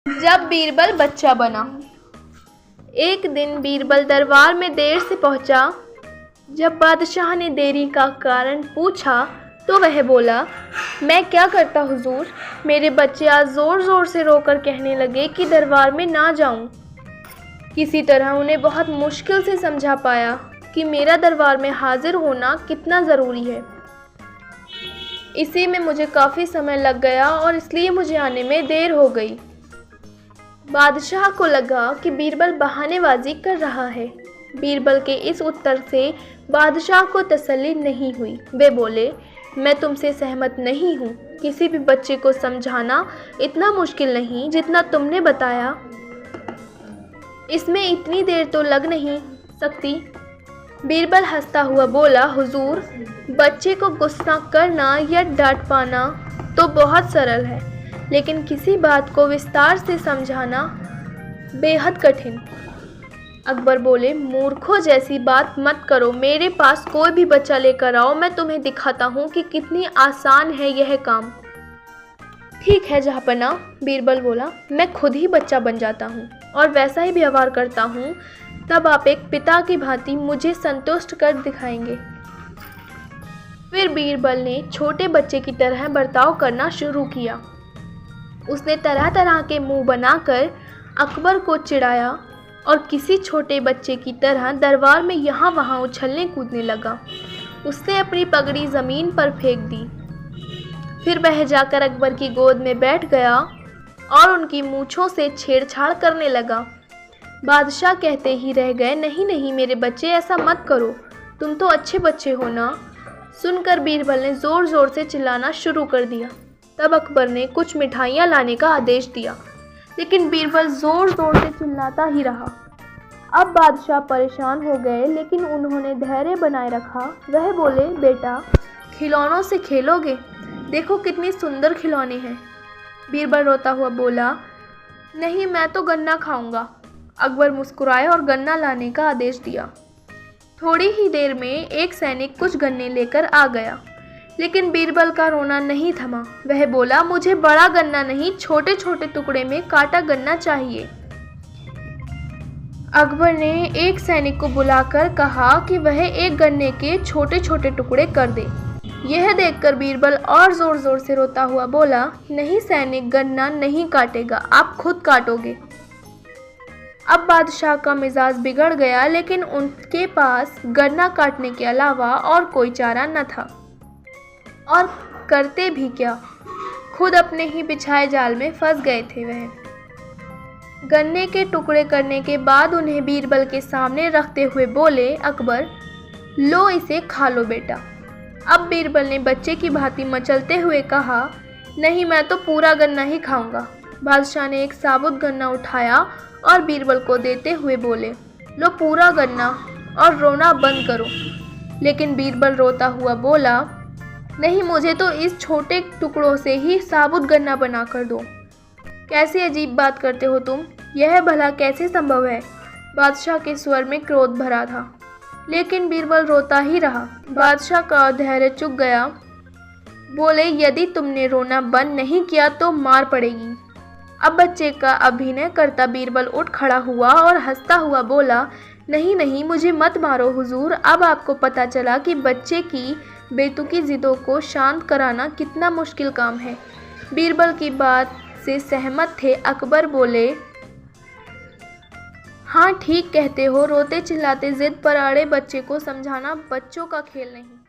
जब बीरबल बच्चा बना। एक दिन बीरबल दरबार में देर से पहुंचा। जब बादशाह ने देरी का कारण पूछा तो वह बोला, मैं क्या करता हुजूर, मेरे बच्चे आज ज़ोर ज़ोर से रोकर कहने लगे कि दरबार में ना जाऊं। किसी तरह उन्हें बहुत मुश्किल से समझा पाया कि मेरा दरबार में हाजिर होना कितना ज़रूरी है। इसी में मुझे काफ़ी समय लग गया और इसलिए मुझे आने में देर हो गई। बादशाह को लगा कि बीरबल बहानेबाजी कर रहा है। बीरबल के इस उत्तर से बादशाह को तसल्ली नहीं हुई। वे बोले, मैं तुमसे सहमत नहीं हूँ। किसी भी बच्चे को समझाना इतना मुश्किल नहीं जितना तुमने बताया। इसमें इतनी देर तो लग नहीं सकती। बीरबल हंसता हुआ बोला, हुजूर, बच्चे को गुस्सा करना या डांट पाना तो बहुत सरल है, लेकिन किसी बात को विस्तार से समझाना बेहद कठिन। अकबर बोले, मूर्खों जैसी बात मत करो। मेरे पास कोई भी बच्चा लेकर आओ, मैं तुम्हें दिखाता हूँ कि कितनी आसान है यह काम। ठीक है जहाँपनाह, बीरबल बोला, मैं खुद ही बच्चा बन जाता हूँ और वैसा ही व्यवहार करता हूँ। तब आप एक पिता की भांति मुझे संतुष्ट कर दिखाएंगे। फिर बीरबल ने छोटे बच्चे की तरह बर्ताव करना शुरू किया। उसने तरह तरह के मुंह बनाकर अकबर को चिढ़ाया और किसी छोटे बच्चे की तरह दरबार में यहाँ वहाँ उछलने कूदने लगा। उसने अपनी पगड़ी ज़मीन पर फेंक दी। फिर वह जाकर अकबर की गोद में बैठ गया और उनकी मूँछों से छेड़छाड़ करने लगा। बादशाह कहते ही रह गए, नहीं नहीं मेरे बच्चे, ऐसा मत करो, तुम तो अच्छे बच्चे हो ना। सुनकर बीरबल ने ज़ोर ज़ोर से चिल्लाना शुरू कर दिया। तब अकबर ने कुछ मिठाइयाँ लाने का आदेश दिया, लेकिन बीरबल ज़ोर ज़ोर से चिल्लाता ही रहा। अब बादशाह परेशान हो गए, लेकिन उन्होंने धैर्य बनाए रखा। वह बोले, बेटा, खिलौनों से खेलोगे? देखो कितनी सुंदर खिलौने हैं। बीरबल रोता हुआ बोला, नहीं, मैं तो गन्ना खाऊंगा। अकबर मुस्कुराए और गन्ना लाने का आदेश दिया। थोड़ी ही देर में एक सैनिक कुछ गन्ने लेकर आ गया, लेकिन बीरबल का रोना नहीं थमा। वह बोला, मुझे बड़ा गन्ना नहीं, छोटे छोटे टुकड़े में काटा गन्ना चाहिए। अकबर ने एक सैनिक को बुलाकर कहा कि वह एक गन्ने के छोटे छोटे टुकड़े कर दे। यह देखकर बीरबल और जोर जोर से रोता हुआ बोला, नहीं सैनिक, गन्ना नहीं काटेगा, आप खुद काटोगे। अब बादशाह का मिजाज बिगड़ गया, लेकिन उनके पास गन्ना काटने के अलावा और कोई चारा न था। और करते भी क्या, खुद अपने ही बिछाए जाल में फंस गए थे। वह गन्ने के टुकड़े करने के बाद उन्हें बीरबल के सामने रखते हुए बोले, अकबर, लो इसे खा लो बेटा। अब बीरबल ने बच्चे की भांति मचलते हुए कहा, नहीं, मैं तो पूरा गन्ना ही खाऊंगा। बादशाह ने एक साबुत गन्ना उठाया और बीरबल को देते हुए बोले, लो पूरा गन्ना और रोना बंद करो। लेकिन बीरबल रोता हुआ बोला, नहीं, मुझे तो इस छोटे टुकड़ों से ही साबुत गन्ना बना कर दो। कैसी अजीब बात करते हो तुम, यह भला कैसे संभव है? बादशाह के स्वर में क्रोध भरा था, लेकिन बीरबल रोता ही रहा। बादशाह का धैर्य चुक गया। बोले, यदि तुमने रोना बंद नहीं किया तो मार पड़ेगी। अब बच्चे का अभिनय करता बीरबल उठ खड़ा हुआ और हंसता हुआ बोला, नहीं नहीं, मुझे मत मारो हुजूर। अब आपको पता चला कि बच्चे की बेतुकी जिदों को शांत कराना कितना मुश्किल काम है। बीरबल की बात से सहमत थे अकबर। बोले, हाँ ठीक कहते हो, रोते चिल्लाते जिद पर अड़े बच्चे को समझाना बच्चों का खेल नहीं।